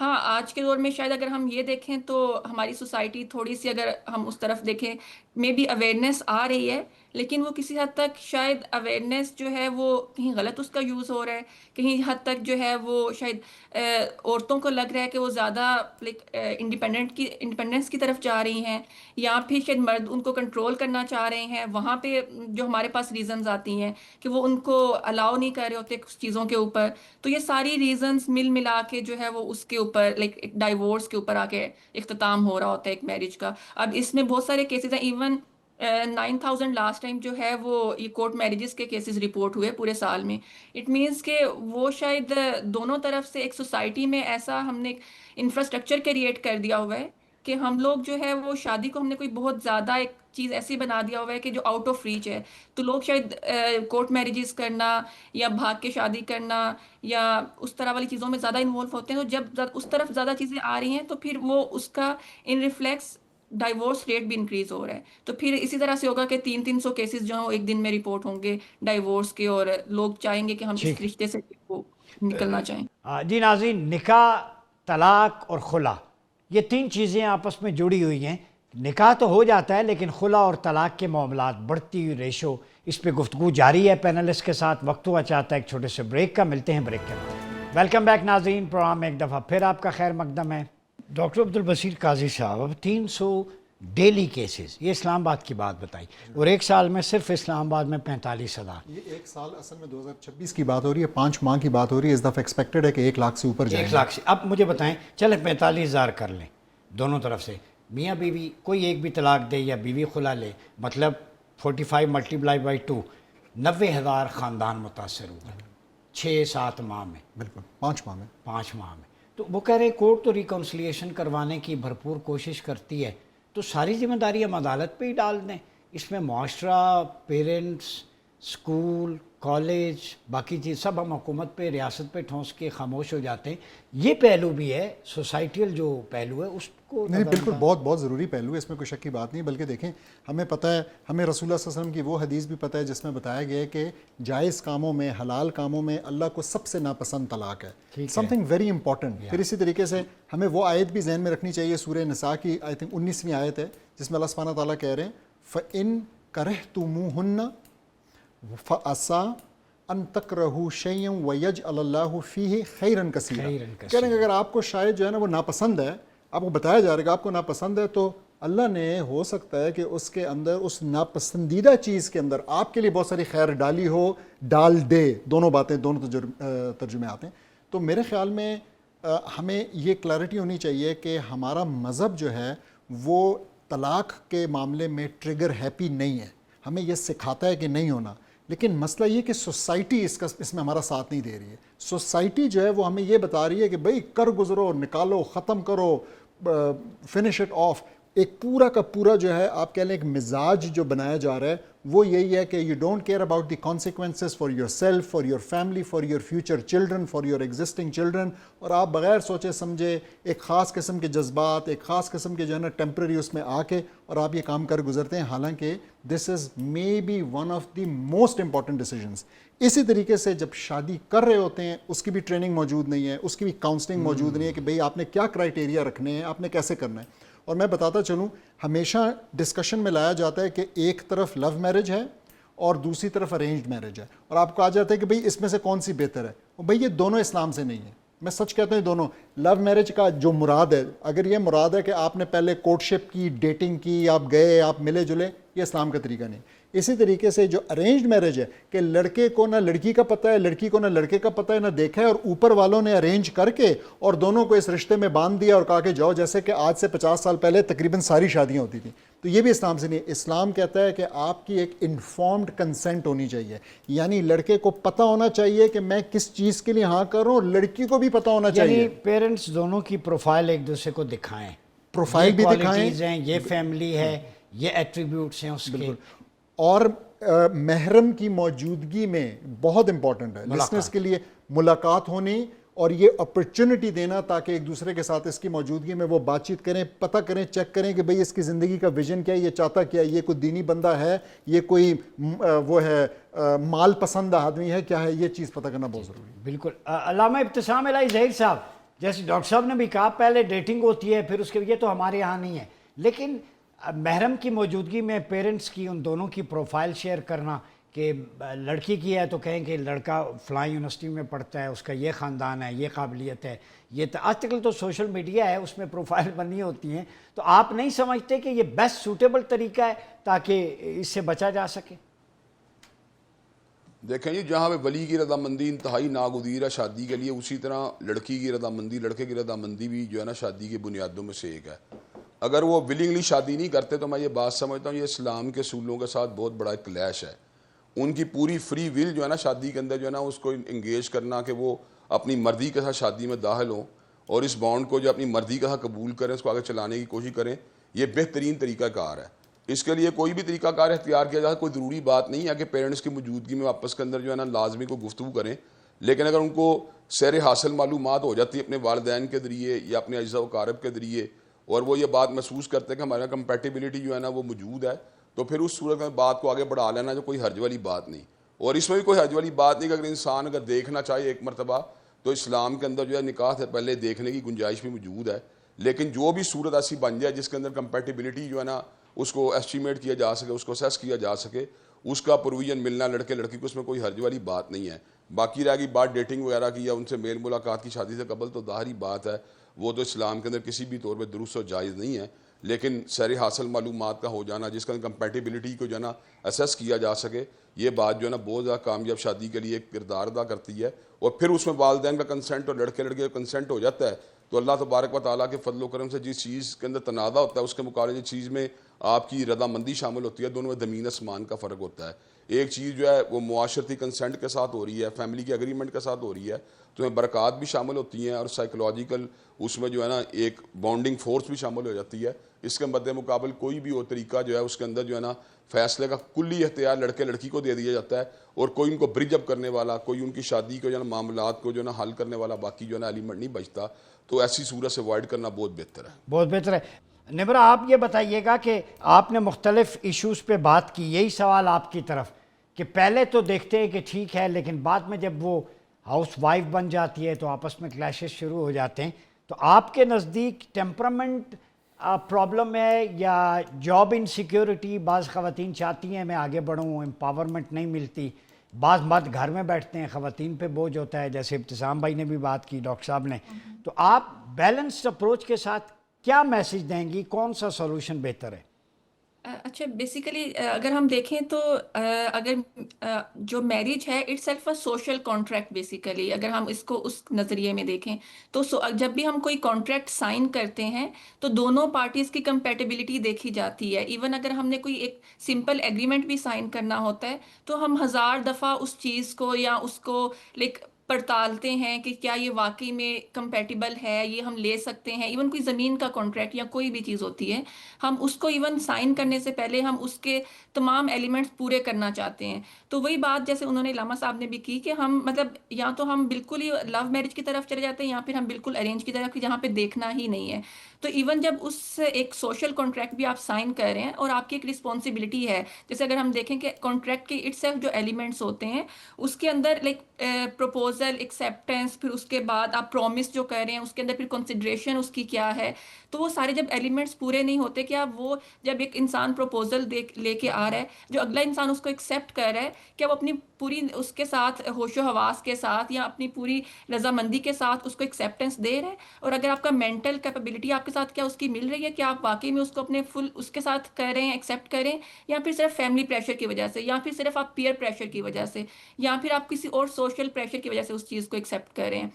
ہاں آج کے دور میں شاید اگر ہم یہ دیکھیں تو ہماری سوسائٹی تھوڑی سی اگر ہم اس طرف دیکھیں مے بی اویئرنیس آ رہی ہے، لیکن وہ کسی حد تک شاید اویئرنیس جو ہے وہ کہیں غلط اس کا یوز ہو رہا ہے، کہیں حد تک جو ہے وہ شاید عورتوں کو لگ رہا ہے کہ وہ زیادہ لائک انڈیپینڈنس کی طرف جا رہی ہیں، یا پھر شاید مرد ان کو کنٹرول کرنا چاہ رہے ہیں، وہاں پہ جو ہمارے پاس ریزنز آتی ہیں کہ وہ ان کو الاؤ نہیں کر رہے ہوتے کچھ چیزوں کے اوپر. تو یہ ساری ریزنز مل ملا کے جو ہے وہ اس کے اوپر لائک ایک ڈائیورس کے اوپر آ کے اختتام ہو رہا ہوتا ہے ایک میرج کا. اب اس میں بہت سارے کیسز ہیں، ایون 9000 لاسٹ ٹائم جو ہے وہ یہ کورٹ میرجز کے کیسز رپورٹ ہوئے پورے سال میں. اٹ مینس کہ وہ شاید دونوں طرف سے ایک سوسائٹی میں ایسا ہم نے انفراسٹرکچر کریٹ کر دیا ہوا ہے کہ ہم لوگ جو ہے وہ شادی کو ہم نے کوئی بہت زیادہ ایک چیز ایسی بنا دیا ہوا ہے کہ جو آؤٹ آف ریچ ہے. تو لوگ شاید کورٹ میرجز کرنا یا بھاگ کے شادی کرنا یا اس طرح والی چیزوں میں زیادہ انوالو ہوتے ہیں. تو جب اس طرف زیادہ چیزیں آ رہی ہیں تو پھر وہ اس کا ان ریفلیکس ڈائیورس ریٹ بھی انکریز ہو رہا ہے. تو پھر اسی طرح سے ہوگا کہ 300 کیسز جو ہیں وہ ایک دن میں رپورٹ ہوں گے ڈائیورس کے، اور لوگ چاہیں گے کہ ہم اس رشتے سے وہ نکلنا چاہیں. جی ناظرین، نکاح، طلاق اور خلا، یہ تین چیزیں آپس میں جڑی ہوئی ہیں. نکاح تو ہو جاتا ہے لیکن خلا اور طلاق کے معاملات، بڑھتی ہوئی ریشو، اس پہ گفتگو جاری ہے پینلسٹ کے ساتھ. وقت ہوا چاہتا ہے ایک چھوٹے سے بریک کا، ملتے ہیں بریک کے بعد. ویلکم بیک ناظرین، پروگرام میں ایک دفعہ پھر آپ کا خیر مقدم ہے. ڈاکٹر عبدالبصیر قاضی صاحب، اب 300 ڈیلی کیسز، یہ اسلام آباد کی بات بتائی، اور ایک سال میں صرف اسلام آباد میں 45,000. یہ ایک سال اصل میں 2026 کی بات ہو رہی ہے، 5 ماہ کی بات ہو رہی ہے. اس دفعہ ایکسپیکٹڈ ہے کہ 1 لاکھ سے اوپر جائے. 1 لاکھ سے. اب مجھے بتائیں، چلیں 45,000 کر لیں دونوں طرف سے، میاں بیوی کوئی ایک بھی طلاق دے یا بیوی خلا لے، مطلب 45 ملٹیپلائی بائی 2، 90,000 خاندان متاثر ہوئے 6-7 ماہ میں. بالکل 5 ماہ میں. 5 ماہ میں. تو وہ کہہ رہے کورٹ تو ریکنسلیشن کروانے کی بھرپور کوشش کرتی ہے، تو ساری ذمہ داری ہم عدالت پہ ہی ڈال دیں. اس میں معاشرہ، پیرنٹس، اسکول، کالج، باقی چیز سب ہم حکومت پہ، ریاست پہ ٹھونس کے خاموش ہو جاتے ہیں. یہ پہلو بھی ہے، سوسائٹیل جو پہلو ہے اس کو. نہیں بالکل بہت ضروری پہلو ہے، اس میں کوئی شک کی بات نہیں. بلکہ دیکھیں، ہمیں پتہ ہے، ہمیں رسول اللہ صلی اللہ علیہ وسلم کی وہ حدیث بھی پتہ ہے جس میں بتایا گیا ہے کہ جائز کاموں میں، حلال کاموں میں اللہ کو سب سے ناپسند طلاق ہے. Some thing very important. پھر اسی طریقے سے ہمیں وہ آیت بھی ذہن میں رکھنی چاہیے، سورہ نساء کی آئی تھنک 19ویں آیت ہے، جس میں اللہ سبحانہ تعالیٰ کہہ رہے ہیں فَإِن كَرِهْتُمُوهُنَّ فَعَسَىٰ ان تکرہوا شیئا ویجعل اللہ فیہ خیرا کثیرا. کہہ رہے ہیں کہ اگر آپ کو شاید جو ہے نا وہ ناپسند ہے، آپ کو بتایا جا رہا ہے کہ آپ کو ناپسند ہے، تو اللہ نے ہو سکتا ہے کہ اس کے اندر، اس ناپسندیدہ چیز کے اندر آپ کے لیے بہت ساری خیر ڈالی ہو، ڈال دے. دونوں باتیں، دونوں ترجمے آتے ہیں. تو میرے خیال میں ہمیں یہ کلیئرٹی ہونی چاہیے کہ ہمارا مذہب جو ہے وہ طلاق کے معاملے میں ٹریگر ہیپی نہیں ہے. ہمیں یہ سکھاتا ہے کہ نہیں ہونا، لیکن مسئلہ یہ کہ سوسائٹی اس میں ہمارا ساتھ نہیں دے رہی ہے. سوسائٹی جو ہے وہ ہمیں یہ بتا رہی ہے کہ بھئی کر گزرو، نکالو، ختم کرو، فنش اٹ آف. ایک پورا کا پورا جو ہے آپ کہہ لیں ایک مزاج جو بنایا جا رہا ہے وہ یہی ہے کہ you don't care about the consequences for your self, for your family, for your future children, for your existing children. اور آپ بغیر سوچے سمجھے ایک خاص قسم کے جذبات، ایک خاص قسم کے جو ہے نا ٹیمپرری اس میں آ کے اور آپ یہ کام کر گزرتے ہیں، حالانکہ this is may be one of the most important decisions. اسی طریقے سے جب شادی کر رہے ہوتے ہیں اس کی بھی ٹریننگ موجود نہیں ہے، اس کی بھی کاؤنسلنگ موجود نہیں ہے کہ بھئی آپ نے کیا کرائٹیریا رکھنے ہیں، آپ نے کیسے کرنا ہے. اور میں بتاتا چلوں، ہمیشہ ڈسکشن میں لایا جاتا ہے کہ ایک طرف لو میرج ہے اور دوسری طرف ارینجڈ میرج ہے، اور آپ کو آ جاتا ہے کہ بھئی اس میں سے کون سی بہتر ہے. اور بھئی یہ دونوں اسلام سے نہیں ہے. میں سچ کہتا ہوں، دونوں لو میرج کا جو مراد ہے، اگر یہ مراد ہے کہ آپ نے پہلے کورٹشپ کی، ڈیٹنگ کی، آپ گئے، آپ ملے جلے، یہ اسلام کا طریقہ نہیں. اسی طریقے سے جو ارینجڈ میرج ہے کہ لڑکے کو نہ لڑکی کا پتہ ہے، لڑکی کو نہ لڑکے کا پتہ ہے، نہ دیکھا ہے، اور اوپر والوں نے ارینج کر کے اور دونوں کو اس رشتے میں باندھ دیا اور کہا کہ جاؤ، جیسے کہ آج سے 50 سال پہلے تقریباً ساری شادیاں ہوتی تھیں. تو یہ بھی اسلام سے نہیں. اسلام کہتا ہے کہ آپ کی ایک انفارمڈ کنسنٹ ہونی چاہیے، یعنی لڑکے کو پتہ ہونا چاہیے کہ میں کس چیز کے لیے ہاں کر رہا ہوں، اور لڑکی کو بھی پتہ ہونا چاہیے. یعنی پیرنٹس دونوں کی پروفائل ایک دوسرے کو دکھائیں، پروفائل بھی دکھائیں، یہ فیملی ہے، یہ ایٹریبیوٹس ہیں اس کے. اور محرم کی موجودگی میں بہت امپورٹنٹ ہے لسنرز کے لیے ملاقات ہونی اور یہ اپرچونٹی دینا تاکہ ایک دوسرے کے ساتھ اس کی موجودگی میں وہ بات چیت کریں، پتہ کریں، چیک کریں کہ بھئی اس کی زندگی کا ویژن کیا ہے، یہ چاہتا کیا ہے، یہ کوئی دینی بندہ ہے، یہ کوئی وہ ہے مال پسند آدمی ہے، کیا ہے، یہ چیز پتہ کرنا بہت ضروری ہے. بالکل. علامہ ابتسام الہی ظہیر صاحب، جیسے ڈاکٹر صاحب نے بھی کہا پہلے ڈیٹنگ ہوتی ہے پھر اس کے، یہ تو ہمارے یہاں نہیں ہے، لیکن محرم کی موجودگی میں پیرنٹس کی ان دونوں کی پروفائل شیئر کرنا کہ لڑکی کی ہے تو کہیں کہ لڑکا فلاں یونیورسٹی میں پڑھتا ہے، اس کا یہ خاندان ہے، یہ قابلیت ہے، یہ آج کل تو سوشل میڈیا ہے اس میں پروفائل بنی ہوتی ہیں، تو آپ نہیں سمجھتے کہ یہ بیسٹ سوٹیبل طریقہ ہے تاکہ اس سے بچا جا سکے؟ دیکھیں جی، جہاں پہ ولی کی رضامندی انتہائی ناگزیر ہے شادی کے لیے، اسی طرح لڑکی کی رضامندی، لڑکے کی رضامندی بھی جو ہے نا شادی کی بنیادوں میں سے ایک ہے۔ اگر وہ ولنگلی شادی نہیں کرتے تو میں یہ بات سمجھتا ہوں یہ اسلام کے اصولوں کے ساتھ بہت بڑا ایک کلیش ہے۔ ان کی پوری فری ول جو ہے نا شادی کے اندر جو ہے نا اس کو انگیج کرنا کہ وہ اپنی مرضی کے ساتھ شادی میں داخل ہوں اور اس بانڈ کو جو اپنی مرضی کے ساتھ قبول کریں، اس کو آگے چلانے کی کوشش کریں، یہ بہترین طریقہ کار ہے۔ اس کے لیے کوئی بھی طریقہ کار اختیار کیا جائے، کوئی ضروری بات نہیں ہے کہ پیرنٹس کی موجودگی میں آپس کے اندر جو ہے نا لازمی کو گفتگو کریں، لیکن اگر ان کو سیر حاصل معلومات ہو جاتی ہے اپنے والدین کے ذریعے یا اپنے اجزاء و اقارب کے ذریعے، اور وہ یہ بات محسوس کرتے ہیں کہ ہمارے کمپیٹیبلٹی جو ہے نا وہ موجود ہے، تو پھر اس صورت میں بات کو آگے بڑھا لینا جو کوئی حرج والی بات نہیں۔ اور اس میں بھی کوئی حرج والی بات نہیں کہ اگر انسان اگر دیکھنا چاہے ایک مرتبہ تو اسلام کے اندر جو ہے نکاح سے پہلے دیکھنے کی گنجائش بھی موجود ہے، لیکن جو بھی صورت ایسی بن جائے جس کے اندر کمپیٹیبلٹی جو ہے نا اس کو ایسٹیمیٹ کیا جا سکے، اس کو اسیس کیا جا سکے، اس کا پروویژن ملنا لڑکے لڑکی کو، اس میں کوئی حرج والی بات نہیں ہے۔ باقی رہ گئی بات ڈیٹنگ وغیرہ کی یا ان سے میل ملاقات کی شادی سے قبل، تو ظاہری بات ہے وہ تو اسلام کے اندر کسی بھی طور پہ درست و جائز نہیں ہے، لیکن سیر حاصل معلومات کا ہو جانا جس کا کمپیٹیبلٹی کو جو ہے نا اسیس کیا جا سکے، یہ بات جو ہے نا بہت زیادہ کامیاب شادی کے لیے ایک کردار ادا کرتی ہے۔ اور پھر اس میں والدین کا کنسنٹ اور لڑکے لڑکے کا کنسنٹ ہو جاتا ہے تو اللہ تبارک و تعالیٰ کے فضل و کرم سے جس چیز کے اندر تنازع ہوتا ہے اس کے مقابلے جس چیز میں آپ کی رضامندی شامل ہوتی ہے، دونوں میں زمین آسمان کا فرق ہوتا ہے۔ ایک چیز جو ہے وہ معاشرتی کنسنٹ کے ساتھ ہو رہی ہے، فیملی کے اگریمنٹ کے ساتھ ہو رہی ہے، تو میں برکات بھی شامل ہوتی ہیں اور سائیکولوجیکل اس میں جو ہے نا ایک بانڈنگ فورس بھی شامل ہو جاتی ہے۔ اس کے مد مقابل کوئی بھی اور طریقہ جو ہے اس کے اندر جو ہے نا فیصلے کا کلی اختیار لڑکے لڑکی کو دے دیا جاتا ہے، اور کوئی ان کو برج اپ کرنے والا، کوئی ان کی شادی کو جو ہے نا معاملات کو جو ہے نا حل کرنے والا باقی جو ہے نا ایلیمنٹ نہیں بچتا، تو ایسی صورت سے اوائڈ کرنا بہت بہتر ہے۔ بہت بہتر ہے۔ نمرہ آپ یہ بتائیے گا کہ آپ نے مختلف ایشوز پہ بات کی، یہی سوال آپ کی طرف کہ پہلے تو دیکھتے ہیں کہ ٹھیک ہے لیکن بعد میں جب وہ ہاؤس وائف بن جاتی ہے تو آپس میں کلیشز شروع ہو جاتے ہیں، تو آپ کے نزدیک ٹیمپرامنٹ پرابلم ہے یا جاب انسیکیورٹی؟ بعض خواتین چاہتی ہیں میں آگے بڑھوں، امپاورمنٹ نہیں ملتی، بعض مرد گھر میں بیٹھتے ہیں، خواتین پہ بوجھ ہوتا ہے، جیسے ابتسام بھائی نے بھی بات کی، ڈاکٹر صاحب نے، تو آپ بیلنسڈ اپروچ کے ساتھ کیا میسج دیں گی؟ کون سا سولوشن بہتر ہے؟ اچھا، بیسیکلی اگر ہم دیکھیں تو اگر جو میرج ہے it self a social contract, basically اگر ہم اس کو اس نظریے میں دیکھیں تو جب بھی ہم کوئی کانٹریکٹ سائن کرتے ہیں تو دونوں پارٹیز کی کمپیٹیبلٹی دیکھی جاتی ہے۔ ایون اگر ہم نے کوئی ایک سمپل ایگریمنٹ بھی سائن کرنا ہوتا ہے تو ہم ہزار دفعہ اس چیز کو یا اس کو لائک پڑتالتے ہیں کہ کیا یہ واقعی میں کمپیٹیبل ہے، یہ ہم لے سکتے ہیں۔ ایون کوئی زمین کا کانٹریکٹ یا کوئی بھی چیز ہوتی ہے، ہم اس کو ایون سائن کرنے سے پہلے ہم اس کے تمام ایلیمنٹس پورے کرنا چاہتے ہیں۔ تو وہی بات جیسے انہوں نے علامہ صاحب نے بھی کی کہ ہم مطلب یا تو ہم بالکل ہی لو میرج کی طرف چلے جاتے ہیں یا پھر ہم بالکل ارینج کی طرف، جہاں پہ دیکھنا ہی نہیں ہے۔ تو ایون جب اس ایک سوشل کانٹریکٹ بھی آپ سائن کر رہے ہیں اور آپ کی ایک رسپانسبلٹی ہے، جیسے اگر ہم دیکھیں کہ کانٹریکٹ کے اٹ سیلف جو ایلیمنٹس ہوتے ہیں اس کے اندر لائک پروپوزل، ایکسیپٹنس، پھر اس کے بعد آپ پرومس جو کر رہے ہیں اس کے اندر پھر کنسیڈریشن اس کی کیا ہے، تو وہ سارے جب ایلیمنٹس پورے نہیں ہوتے، کیا وہ جب ایک انسان پروپوزل لے کے آ رہا ہے، جو اگلا انسان اس کو ایکسیپٹ کر رہا ہے، کیا وہ اپنی پوری اس کے ساتھ ہوش و حواس کے ساتھ یا اپنی پوری رضامندی کے ساتھ اس کو ایکسیپٹنس دے رہا ہے؟ اور اگر آپ کا مینٹل کیپیبلٹی آپ کے ساتھ کیا اس کی مل رہی ہے کہ آپ واقعی میں اس کو اپنے فل اس کے ساتھ کر رہے ہیں، ایکسیپٹ کریں، یا پھر صرف فیملی پریشر کی وجہ سے، یا پھر صرف آپ پیئر پریشر کی وجہ سے، یا پھر آپ کسی اور سوشل پریشر کی وجہ سے اس چیز کو ایکسیپٹ کر رہے ہیں؟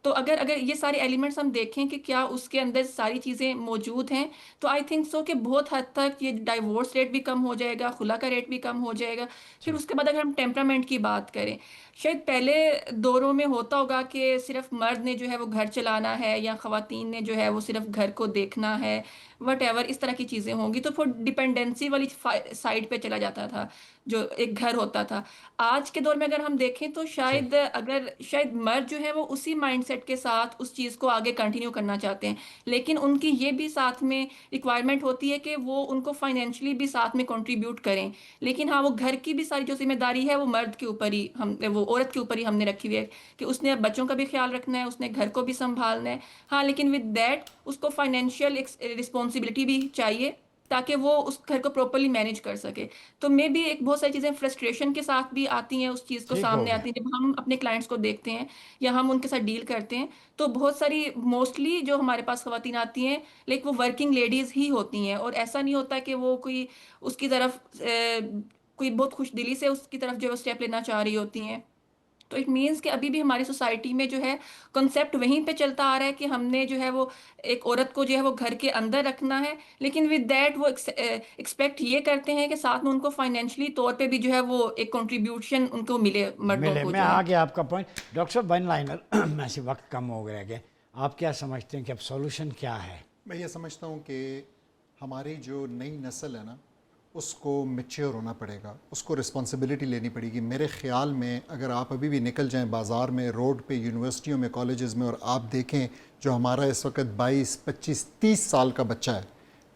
تو اگر یہ سارے ایلیمنٹس ہم دیکھیں کہ کیا اس کے اندر ساری چیزیں موجود ہیں، تو آئی تھنک سو کہ بہت حد تک یہ ڈائیورس ریٹ بھی کم ہو جائے گا، خلا کا ریٹ بھی کم ہو جائے گا۔ پھر اس کے بعد اگر ہم ٹیمپرامنٹ کی بات کریں، شاید پہلے دوروں میں ہوتا ہوگا کہ صرف مرد نے جو ہے وہ گھر چلانا ہے یا خواتین نے جو ہے وہ صرف گھر کو دیکھنا ہے، وٹ ایور اس طرح کی چیزیں ہوں گی، تو پھر ڈپینڈنسی والی سائڈ پہ چلا جاتا تھا۔ جو ایک گھر ہوتا تھا. آج کے دور میں اگر ہم دیکھیں تو شاید مرد جو ہے وہ اسی مائنڈ سیٹ کے ساتھ اس چیز کو آگے کنٹینیو کرنا چاہتے ہیں، لیکن ان کی یہ بھی ساتھ میں ریکوائرمنٹ ہوتی ہے کہ وہ ان کو فائنینشلی بھی ساتھ میں کنٹریبیوٹ کریں. لیکن ہاں، وہ گھر کی بھی ساری جو ذمہ داری ہے وہ مرد کے اوپر ہی وہ عورت کے اوپر ہی ہم نے رکھی ہوئی ہے کہ اس نے بچوں کا بھی خیال رکھنا ہے، اس نے گھر کو بھی سنبھالنا ہے. ہاں، لیکن ود دیٹ اس کو فائنینشیل رسپانسبلٹی بھی چاہیے تاکہ وہ اس گھر کو پراپرلی مینیج کر سکے. تو میں بھی ایک بہت ساری چیزیں فرسٹریشن کے ساتھ بھی آتی ہیں، اس چیز کو ٹھیک ہو سامنے گیا. آتی ہیں جب ہم اپنے کلائنٹس کو دیکھتے ہیں یا ہم ان کے ساتھ ڈیل کرتے ہیں. تو بہت ساری موسٹلی جو ہمارے پاس خواتین آتی ہیں لیکن وہ ورکنگ لیڈیز ہی ہوتی ہیں، اور ایسا نہیں ہوتا کہ وہ کوئی اس کی طرف کوئی بہت خوش دلی سے اس کی طرف جو ہے اسٹیپ لینا چاہ رہی ہوتی ہیں. تو اٹ مینس کہ ابھی بھی ہماری سوسائٹی میں جو ہے کنسیپٹ وہیں پہ چلتا آ رہا ہے کہ ہم نے جو ہے وہ ایک عورت کو جو ہے وہ گھر کے اندر رکھنا ہے، لیکن ود دیٹ وہ ایکسپیکٹ یہ کرتے ہیں کہ ساتھ میں ان کو فائنینشلی طور پہ بھی جو ہے وہ ایک کنٹریبیوشن ان کو ملے، مردوں کو میں جو ہے. آ گیا آپ کا پوائنٹ. ڈاکٹر صاحب بن لائنر میں سے وقت کم ہو گیا، آپ کیا سمجھتے ہیں کہ اب سولوشن کیا ہے؟ میں یہ سمجھتا ہوں کہ ہماری جو نئی نسل ہے نا، اس کو میچیور ہونا پڑے گا، اس کو رسپانسبلٹی لینی پڑے گی. میرے خیال میں اگر آپ ابھی بھی نکل جائیں بازار میں، روڈ پہ، یونیورسٹیوں میں، کالجز میں، اور آپ دیکھیں جو ہمارا اس وقت 22، 25، 30 سال کا بچہ ہے،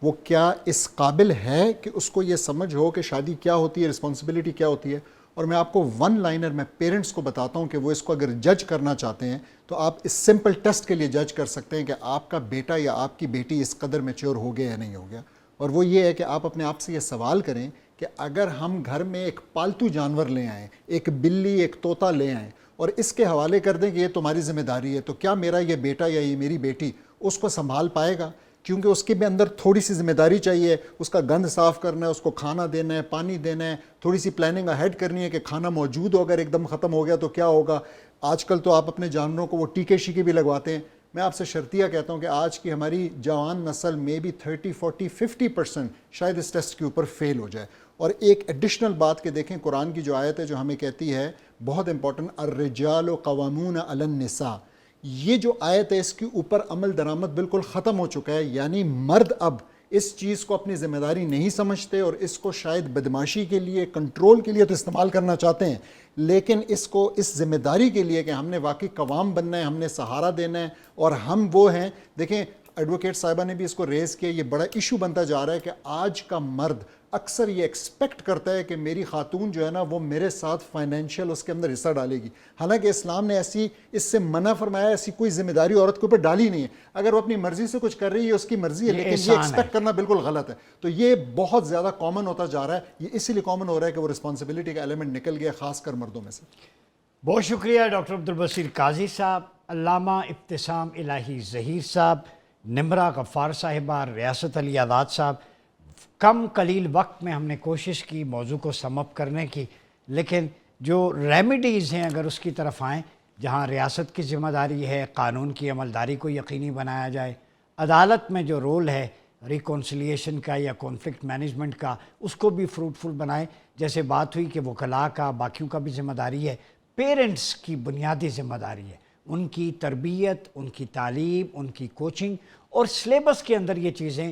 وہ کیا اس قابل ہے کہ اس کو یہ سمجھ ہو کہ شادی کیا ہوتی ہے، رسپانسبلٹی کیا ہوتی ہے. اور میں آپ کو ون لائنر میں پیرنٹس کو بتاتا ہوں کہ وہ اس کو اگر جج کرنا چاہتے ہیں تو آپ اس سمپل ٹیسٹ کے لیے جج کر سکتے ہیں کہ آپ کا بیٹا یا آپ کی بیٹی اس قدر میچور ہو گیا یا نہیں ہو گیا. اور وہ یہ ہے کہ آپ اپنے آپ سے یہ سوال کریں کہ اگر ہم گھر میں ایک پالتو جانور لے آئیں، ایک بلی، ایک طوطا لے آئیں، اور اس کے حوالے کر دیں کہ یہ تمہاری ذمہ داری ہے، تو کیا میرا یہ بیٹا یا یہ میری بیٹی اس کو سنبھال پائے گا؟ کیونکہ اس کے بھی اندر تھوڑی سی ذمہ داری چاہیے، اس کا گند صاف کرنا ہے، اس کو کھانا دینا ہے، پانی دینا ہے، تھوڑی سی پلاننگ اہیڈ کرنی ہے کہ کھانا موجود ہو، اگر ایک دم ختم ہو گیا تو کیا ہوگا. آج کل تو آپ اپنے جانوروں کو وہ ٹیکے شیکے بھی لگواتے ہیں. میں آپ سے شرطیہ کہتا ہوں کہ آج کی ہماری جوان نسل میں بھی 30، 40، 50% شاید اس ٹیسٹ کے اوپر فیل ہو جائے. اور ایک ایڈیشنل بات کہ دیکھیں قرآن کی جو آیت ہے جو ہمیں کہتی ہے بہت امپورٹنٹ، الرجال قوامون علی النساء، یہ جو آیت ہے اس کے اوپر عمل درآمد بالکل ختم ہو چکا ہے. یعنی مرد اب اس چیز کو اپنی ذمہ داری نہیں سمجھتے، اور اس کو شاید بدماشی کے لیے، کنٹرول کے لیے تو استعمال کرنا چاہتے ہیں، لیکن اس کو اس ذمہ داری کے لیے کہ ہم نے واقعی قوام بننا ہے، ہم نے سہارا دینا ہے، اور ہم وہ ہیں. دیکھیں ایڈوکیٹ صاحبہ نے بھی اس کو ریز کیا، یہ بڑا ایشو بنتا جا رہا ہے کہ آج کا مرد اکثر یہ ایکسپیکٹ کرتا ہے کہ میری خاتون جو ہے نا وہ میرے ساتھ فائنینشیل اس کے اندر حصہ ڈالے گی. حالانکہ اسلام نے ایسی اس سے منع فرمایا، ایسی کوئی ذمہ داری عورت کے اوپر ڈالی نہیں ہے. اگر وہ اپنی مرضی سے کچھ کر رہی ہے اس کی مرضی ہے، لیکن یہ ایکسپیکٹ کرنا بالکل غلط ہے. تو یہ بہت زیادہ کامن ہوتا جا رہا ہے. یہ اسی لیے کامن ہو رہا ہے کہ وہ رسپانسبلٹی کا ایلیمنٹ نکل گیا، خاص کر مردوں میں سے. بہت شکریہ ڈاکٹر عبدالبصیر قاضی صاحب، علامہ ابتسام الہی ظہیر صاحب، نمرہ غفار صاحبہ، ریاست علی آزاد صاحب. کم قلیل وقت میں ہم نے کوشش کی موضوع کو سم اپ کرنے کی، لیکن جو ریمیڈیز ہیں اگر اس کی طرف آئیں، جہاں ریاست کی ذمہ داری ہے قانون کی عملداری کو یقینی بنایا جائے، عدالت میں جو رول ہے ریکونسلیشن کا یا کانفلکٹ مینجمنٹ کا اس کو بھی فروٹفل بنائے. جیسے بات ہوئی کہ وکلاء کا، باقیوں کا بھی ذمہ داری ہے، پیرنٹس کی بنیادی ذمہ داری ہے، ان کی تربیت، ان کی تعلیم، ان کی کوچنگ، اور سلیبس کے اندر یہ چیزیں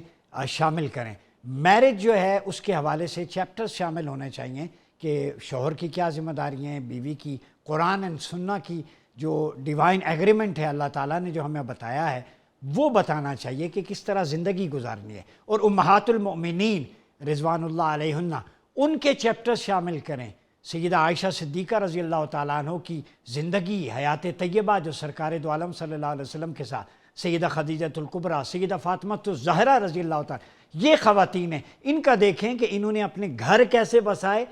شامل کریں. میرج جو ہے اس کے حوالے سے چیپٹرز شامل ہونے چاہیے کہ شوہر کی کیا ذمہ داریاں ہیں، بیوی کی، قرآن اینڈ سنہ کی جو ڈیوائن ایگریمنٹ ہے اللہ تعالیٰ نے جو ہمیں بتایا ہے وہ بتانا چاہیے کہ کس طرح زندگی گزارنی ہے. اور امہات المؤمنین رضوان اللہ علیہن ان کے چیپٹرز شامل کریں. سیدہ عائشہ صدیقہ رضی اللہ تعالیٰ عنہ کی زندگی، حیات طیبہ جو سرکار دو عالم صلی اللہ علیہ وسلم کے ساتھ، سیدہ خدیجۃ الکبریٰ، سیدہ فاطمہ الزہرا رضی اللہ تعالیٰ، یہ خواتین ہیں، ان کا دیکھیں کہ انہوں نے اپنے گھر کیسے بسائے،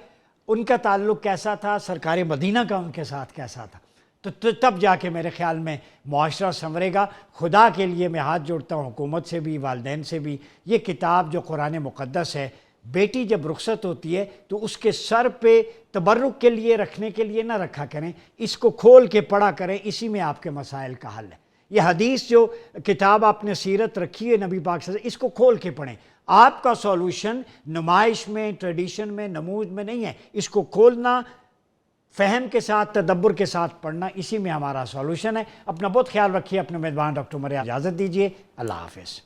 ان کا تعلق کیسا تھا، سرکار مدینہ کا ان کے ساتھ کیسا تھا. تو تب جا کے میرے خیال میں معاشرہ سنورے گا. خدا کے لیے میں ہاتھ جوڑتا ہوں حکومت سے بھی، والدین سے بھی. یہ کتاب جو قرآن مقدس ہے، بیٹی جب رخصت ہوتی ہے تو اس کے سر پہ تبرک کے لیے رکھنے کے لیے نہ رکھا کریں، اس کو کھول کے پڑھا کریں، اسی میں آپ کے مسائل کا حل ہے. یہ حدیث جو کتاب آپ نے سیرت رکھی ہے نبی پاک سے، اس کو کھول کے پڑھیں. آپ کا سولوشن نمائش میں، ٹریڈیشن میں، نمود میں نہیں ہے. اس کو کھولنا، فہم کے ساتھ، تدبر کے ساتھ پڑھنا، اسی میں ہمارا سولوشن ہے. اپنا بہت خیال رکھیے. اپنے میزبان ڈاکٹر مریا اجازت دیجیے. اللہ حافظ.